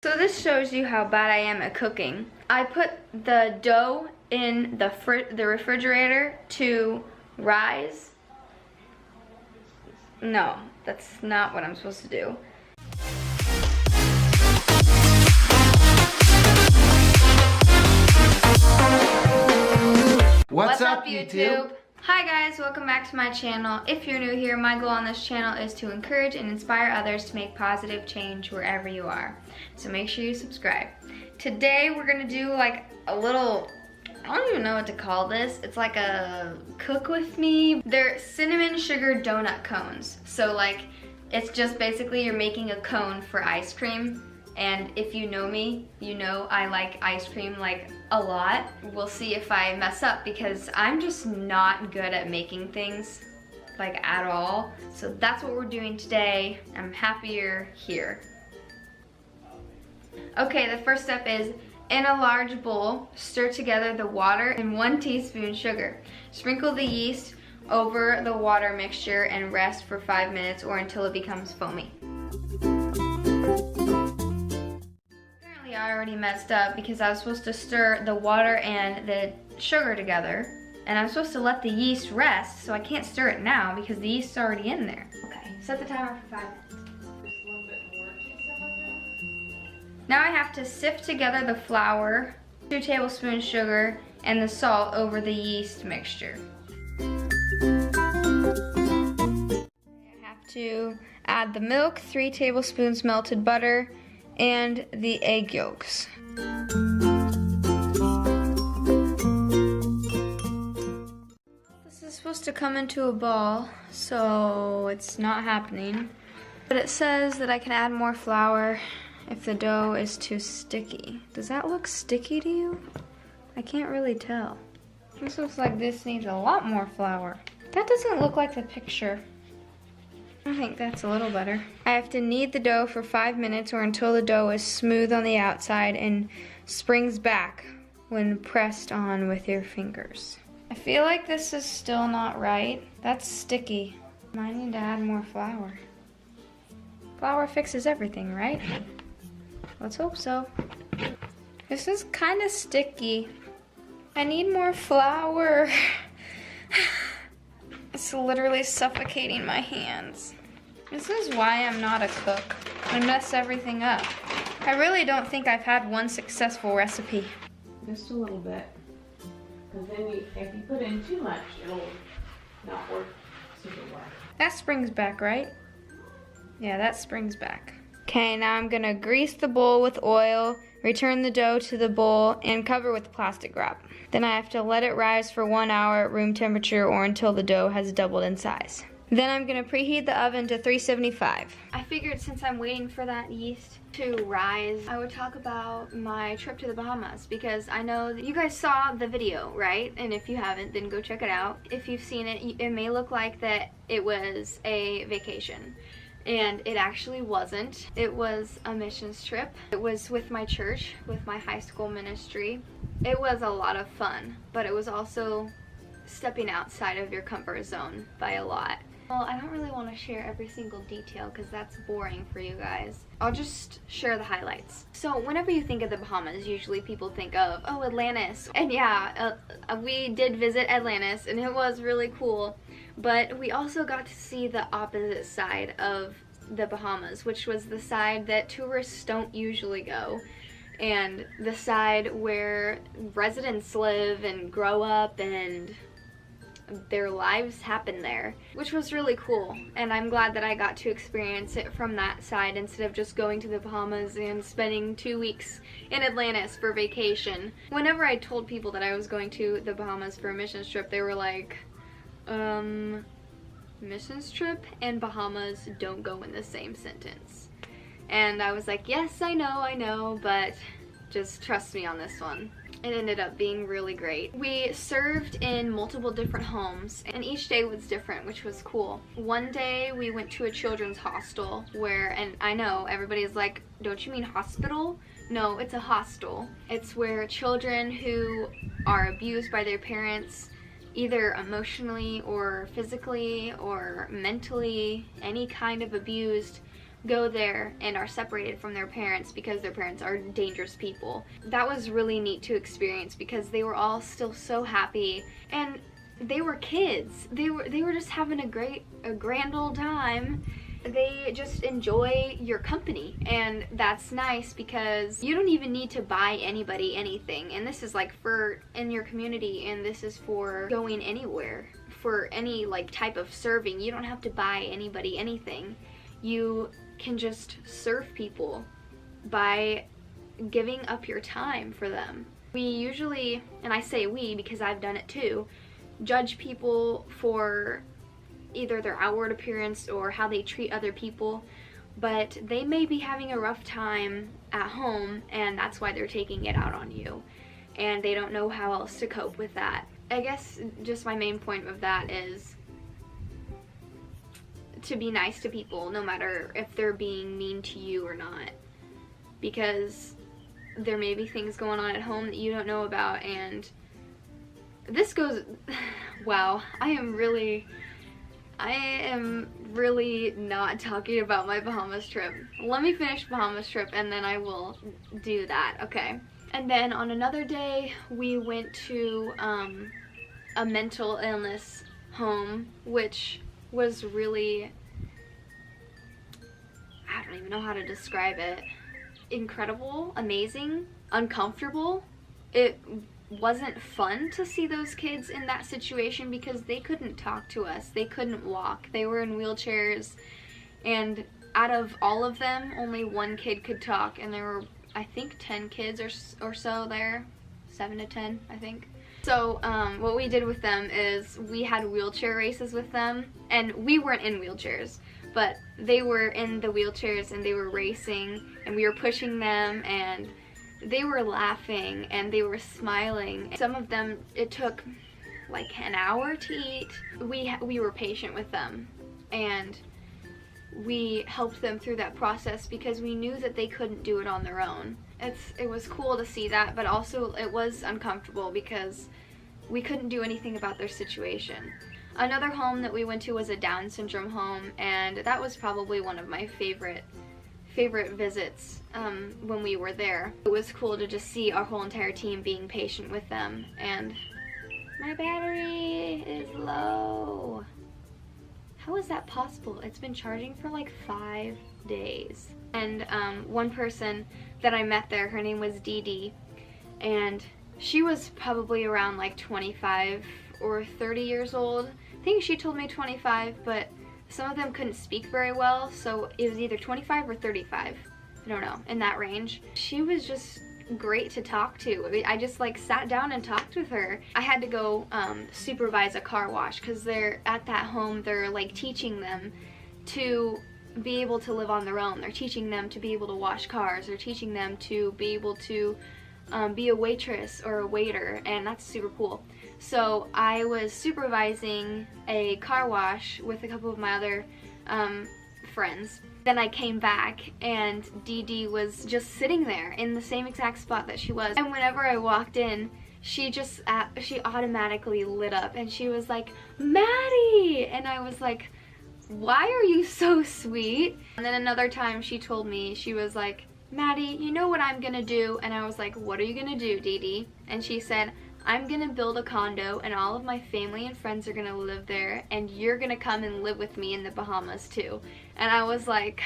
So this shows you how bad I am at cooking. I put the dough in the refrigerator to rise. No, that's not what I'm supposed to do. What's up, YouTube? Hi guys, welcome back to my channel. If you're new here, my goal on this channel is to encourage and inspire others to make positive change wherever you are. So make sure you subscribe. Today we're gonna do like a little, I don't even know what to call this. It's like a cook with me. They're cinnamon sugar donut cones. So like, it's just basically you're making a cone for ice cream. And if you know me, you know I like ice cream like a lot. We'll see if I mess up because I'm just not good at making things like at all. So that's what we're doing today. I'm happy you're here. Okay, the first step is in a large bowl, stir together the water and 1 teaspoon sugar. Sprinkle the yeast over the water mixture and rest for 5 minutes or until it becomes foamy. I already messed up because I was supposed to stir the water and the sugar together, and I'm supposed to let the yeast rest, so I can't stir it now because the yeast's already in there. Okay, set the timer for 5 minutes. Just a little bit more. Now I have to sift together the flour, 2 tablespoons sugar, and the salt over the yeast mixture. I have to add the milk, 3 tablespoons melted butter, and the egg yolks. This is supposed to come into a ball, so it's not happening. But it says that I can add more flour if the dough is too sticky. Does that look sticky to you? I can't really tell. This looks like this needs a lot more flour. That doesn't look like the picture. I think that's a little better. I have to knead the dough for 5 minutes or until the dough is smooth on the outside and springs back when pressed on with your fingers. I feel like this is still not right. That's sticky. I need to add more flour. Flour fixes everything, right? Let's hope so. This is kind of sticky. I need more flour. It's literally suffocating my hands. This is why I'm not a cook. I mess everything up. I really don't think I've had one successful recipe. Just a little bit. Because then if you put in too much, it'll not work super well. That springs back, right? Yeah, that springs back. Okay, now I'm gonna grease the bowl with oil, return the dough to the bowl, and cover with plastic wrap. Then I have to let it rise for 1 hour at room temperature or until the dough has doubled in size. Then I'm gonna preheat the oven to 375. I figured since I'm waiting for that yeast to rise, I would talk about my trip to the Bahamas because I know that you guys saw the video, right? And if you haven't, then go check it out. If you've seen it, it may look like that it was a vacation. And it actually wasn't. It was a missions trip. It was with my church, with my high school ministry. It was a lot of fun, but it was also stepping outside of your comfort zone by a lot. Well, I don't really want to share every single detail because that's boring for you guys. I'll just share the highlights. So whenever you think of the Bahamas, usually people think of, oh, Atlantis. And yeah, we did visit Atlantis and it was really cool. But we also got to see the opposite side of the Bahamas, which was the side that tourists don't usually go. And the side where residents live and grow up and their lives happen there, which was really cool. And I'm glad that I got to experience it from that side instead of just going to the Bahamas and spending 2 weeks in Atlantis for vacation. Whenever I told people that I was going to the Bahamas for a missions trip, they were like, missions trip and Bahamas don't go in the same sentence. And I was like, yes, I know, but just trust me on this one. It ended up being really great. We served in multiple different homes and each day was different, which was cool. One day we went to a children's hostel where, and I know everybody's like, don't you mean hospital? No, it's a hostel. It's where children who are abused by their parents, either emotionally or physically or mentally, any kind of abused, go there and are separated from their parents because their parents are dangerous people. That was really neat to experience because they were all still so happy, and they were kids. They were just having a grand old time. They just enjoy your company, and that's nice because you don't even need to buy anybody anything. And this is like for in your community, and this is for going anywhere, for any like type of serving. You don't have to buy anybody anything. You can just serve people by giving up your time for them. We usually, and I say we because I've done it too, judge people for either their outward appearance or how they treat other people, but they may be having a rough time at home, and that's why they're taking it out on you, and they don't know how else to cope with that. I guess just my main point of that is to be nice to people no matter if they're being mean to you or not, because there may be things going on at home that you don't know about. And this goes, wow, I am really not talking about my Bahamas trip. Let me finish Bahamas trip and then I will do that, okay? And then on another day, we went to a mental illness home, which was really, I don't even know how to describe it. Incredible, amazing, uncomfortable. It wasn't fun to see those kids in that situation because they couldn't talk to us, they couldn't walk, they were in wheelchairs, and out of all of them, only one kid could talk, and there were, I think, 10 kids or so there, 7 to 10, I think. So what we did with them is we had wheelchair races with them, and we weren't in wheelchairs, but they were in the wheelchairs and they were racing, and we were pushing them, and they were laughing and they were smiling. Some of them, it took like an hour to eat. We were patient with them, and we helped them through that process because we knew that they couldn't do it on their own. It was cool to see that, but also it was uncomfortable because we couldn't do anything about their situation. Another home that we went to was a Down syndrome home, and that was probably one of my favorite visits when we were there. It was cool to just see our whole entire team being patient with them. And my battery is low. How is that possible? It's been charging for like 5 days. And one person that I met there, her name was Dee Dee, and she was probably around like 25 or 30 years old. I think she told me 25, but some of them couldn't speak very well, so it was either 25 or 35. I don't know, in that range. She was just great to talk to. I just like sat down and talked with her. I had to go supervise a car wash because they're at that home, they're like teaching them to be able to live on their own. They're teaching them to be able to wash cars. They're teaching them to be able to be a waitress or a waiter, and that's super cool. So I was supervising a car wash with a couple of my other friends. Then I came back and Dee Dee was just sitting there in the same exact spot that she was. And whenever I walked in, she automatically lit up and she was like, "Maddie!" And I was like, "Why are you so sweet?" And then another time she told me, she was like, "Maddie, you know what I'm gonna do?" And I was like, "What are you gonna do, Dee Dee?" And she said, "I'm gonna build a condo and all of my family and friends are gonna live there, and you're gonna come and live with me in the Bahamas too." And I was like,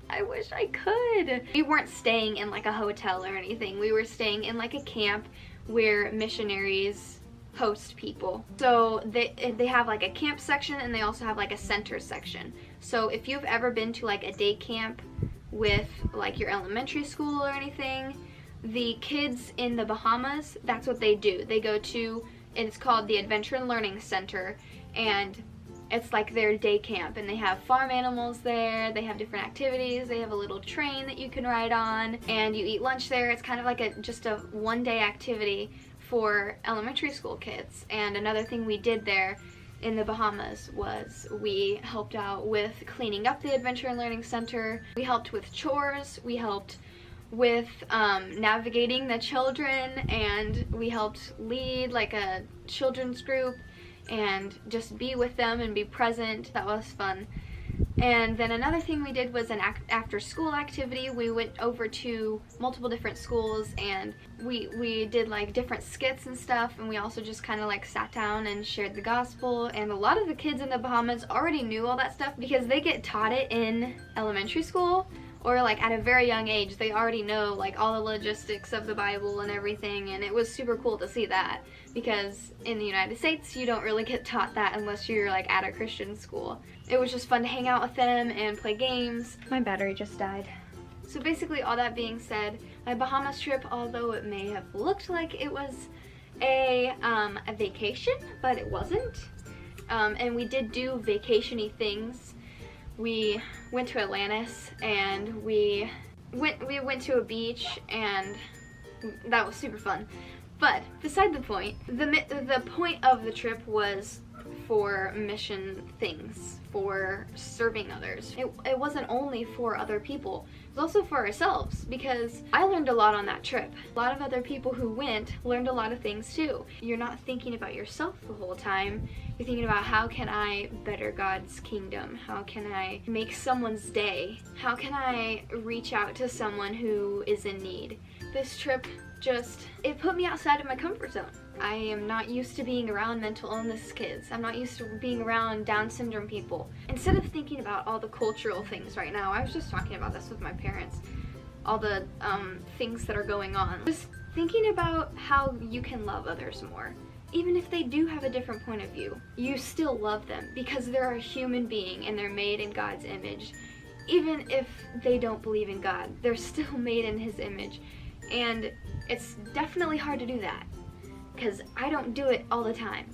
I wish I could. We weren't staying in like a hotel or anything. We were staying in like a camp where missionaries host people. So they have like a camp section, and they also have like a center section. So if you've ever been to like a day camp with like your elementary school or anything, the kids in the Bahamas, that's what they do. They go to, it's called the Adventure and Learning Center, and it's like their day camp, and they have farm animals there, they have different activities, they have a little train that you can ride on, and you eat lunch there. It's kind of like just a one-day activity for elementary school kids. And another thing we did there in the Bahamas was we helped out with cleaning up the Adventure and Learning Center. We helped with chores, we helped with navigating the children, and we helped lead like a children's group and just be with them and be present. That was fun. And then another thing we did was an after school activity. We went over to multiple different schools and we did like different skits and stuff, and we also just kind of like sat down and shared the gospel. And a lot of the kids in the Bahamas already knew all that stuff because they get taught it in elementary school, or like at a very young age they already know like all the logistics of the Bible and everything. And it was super cool to see that, because in the United States you don't really get taught that unless you're like at a Christian school. It was just fun to hang out with them and play games. My battery just died. So basically, all that being said, my Bahamas trip, although it may have looked like it was a vacation, but it wasn't. And we did do vacation-y things. We went to Atlantis and we went to a beach, and that was super fun. But beside the point, the point of the trip was for mission things, for serving others. It wasn't only for other people, it was also for ourselves, because I learned a lot on that trip. A lot of other people who went learned a lot of things too. You're not thinking about yourself the whole time. You're thinking about, how can I better God's kingdom? How can I make someone's day? How can I reach out to someone who is in need? This trip it put me outside of my comfort zone. I am not used to being around mental illness kids. I'm not used to being around Down syndrome people. Instead of thinking about all the cultural things right now, I was just talking about this with my parents, all the things that are going on. Just thinking about how you can love others more. Even if they do have a different point of view, you still love them because they're a human being and they're made in God's image. Even if they don't believe in God, they're still made in His image. And it's definitely hard to do that, because I don't do it all the time.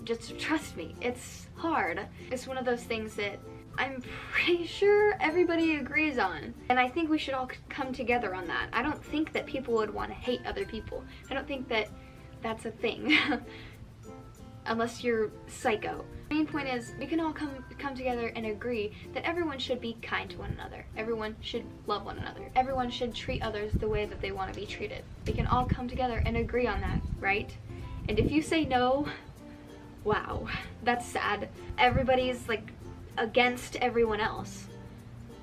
Just trust me, it's hard. It's one of those things that I'm pretty sure everybody agrees on. And I think we should all come together on that. I don't think that people would want to hate other people. I don't think that that's a thing. Unless you're psycho. The main point is, we can all come together and agree that everyone should be kind to one another. Everyone should love one another. Everyone should treat others the way that they want to be treated. We can all come together and agree on that, right? And if you say no, wow, that's sad. Everybody's like against everyone else.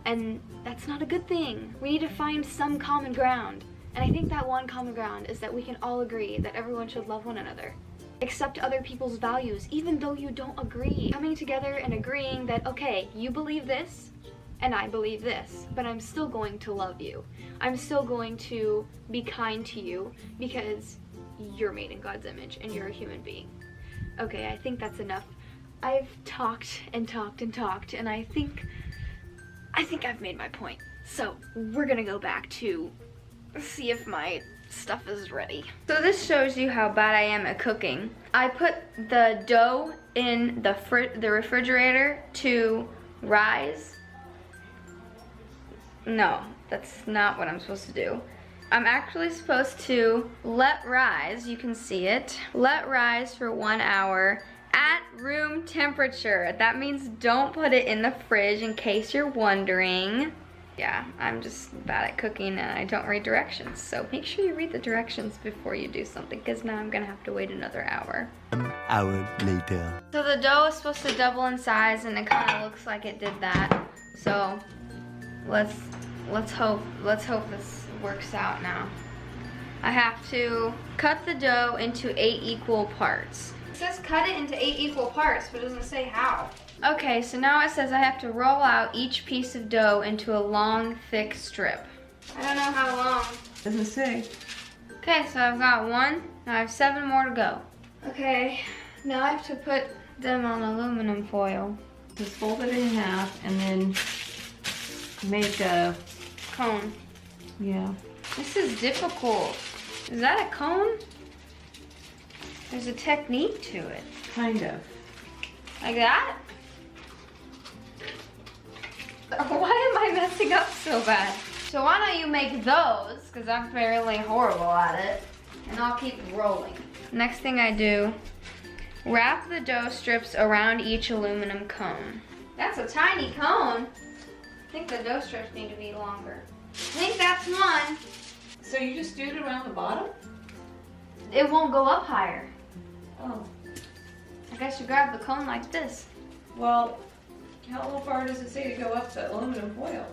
And that's not a good thing. We need to find some common ground. And I think that one common ground is that we can all agree that everyone should love one another. Accept other people's values, even though you don't agree. Coming together and agreeing that, okay, you believe this, and I believe this, but I'm still going to love you. I'm still going to be kind to you because you're made in God's image and you're a human being. Okay, I think that's enough. I've talked and talked and talked, and I think I've made my point. So we're gonna go back to see if my stuff is ready. So this shows you how bad I am at cooking. I put the dough in the refrigerator to rise. No, that's not what I'm supposed to do. I'm actually supposed to let rise, you can see it, let rise for 1 hour at room temperature. That means don't put it in the fridge, in case you're wondering. Yeah, I'm just bad at cooking and I don't read directions. So make sure you read the directions before you do something, because now I'm gonna have to wait another hour. 1 hour later. So the dough is supposed to double in size, and it kind of looks like it did that. So let's hope this works out now. I have to cut the dough into 8 equal parts. It says cut it into 8 equal parts, but it doesn't say how. Okay, so now it says I have to roll out each piece of dough into a long, thick strip. I don't know how long. Doesn't say. Okay, so I've got 1, now I have 7 more to go. Okay, now I have to put them on aluminum foil. Just fold it in half and then make a Cone. yeah. This is difficult. Is that a cone? There's a technique to it. Kind of. Like that? Why am I messing up so bad? So why don't you make those, because I'm fairly horrible at it, and I'll keep rolling. Next thing I do, wrap the dough strips around each aluminum cone. That's a tiny cone. I think the dough strips need to be longer. I think that's one. So you just do it around the bottom? It won't go up higher. Oh. I guess you grab the cone like this. Well, How far does it say to go up the aluminum foil?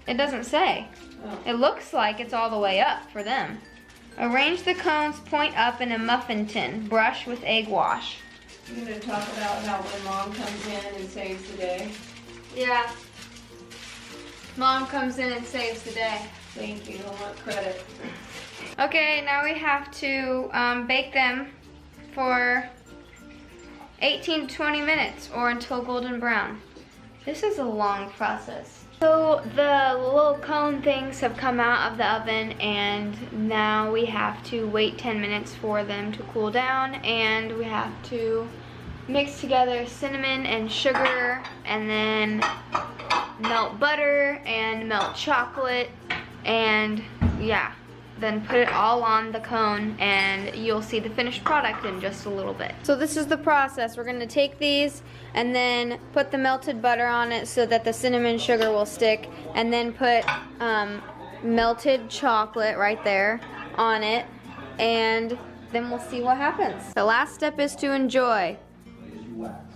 It doesn't say. Oh. It looks like it's all the way up for them. Arrange the cones point up in a muffin tin. Brush with egg wash. You're going to talk about how when Mom comes in and saves the day? Yeah. Mom comes in and saves the day. Thank you. I want credit. Okay, now we have to bake them for 18 to 20 minutes or until golden brown. This is a long process. So the little cone things have come out of the oven, and now we have to wait 10 minutes for them to cool down, and we have to mix together cinnamon and sugar, and then melt butter and melt chocolate, and yeah, then put it all on the cone, and you'll see the finished product in just a little bit. So this is the process. We're gonna take these and then put the melted butter on it so that the cinnamon sugar will stick, and then put melted chocolate right there on it, and then we'll see what happens. The last step is to enjoy.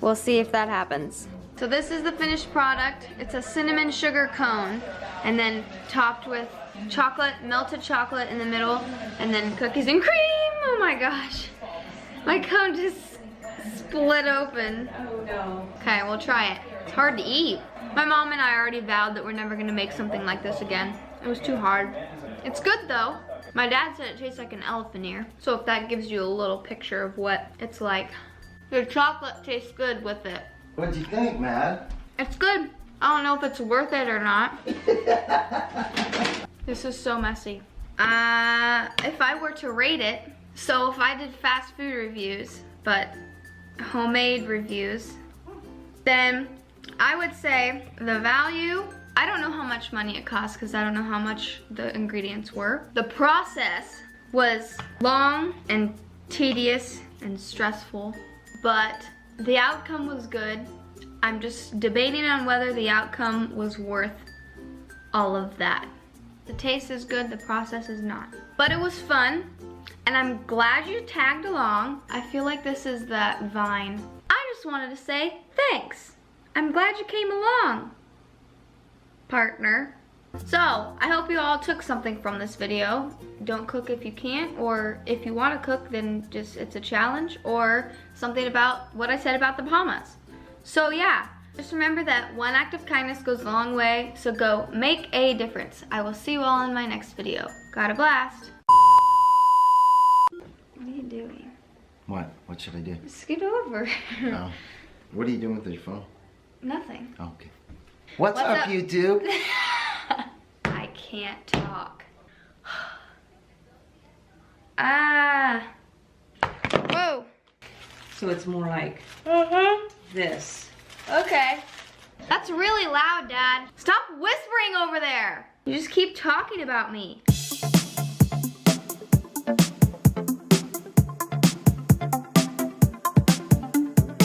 We'll see if that happens. So this is the finished product. It's a cinnamon sugar cone, and then topped with chocolate, melted chocolate in the middle, and then cookies and cream. Oh my gosh. My cone just split open. Oh no. Okay, we'll try it. It's hard to eat. My mom and I already vowed that we're never gonna make something like this again. It was too hard. It's good though. My dad said it tastes like an elephant ear. So if that gives you a little picture of what it's like. The chocolate tastes good with it. What'd you think, Matt? It's good. I don't know if it's worth it or not. This is so messy. If I were to rate it, so if I did fast food reviews, but homemade reviews, then I would say the value, I don't know how much money it cost because I don't know how much the ingredients were. The process was long and tedious and stressful, but the outcome was good. I'm just debating on whether the outcome was worth all of that. The taste is good, the process is not. But it was fun, and I'm glad you tagged along. I feel like this is that Vine. I just wanted to say thanks. I'm glad you came along, partner. So, I hope you all took something from this video. Don't cook if you can't, or if you want to cook, then just it's a challenge, or something about what I said about the Bahamas. So yeah, just remember that one act of kindness goes a long way, so go make a difference. I will see you all in my next video. Got a blast. What are you doing? What? What should I do? Scoot over. Oh. What are you doing with your phone? Nothing. Oh, okay. What's up, YouTube? I can't talk. Ah. Whoa. So it's more like this. Okay. That's really loud, Dad. Stop whispering over there. You just keep talking about me.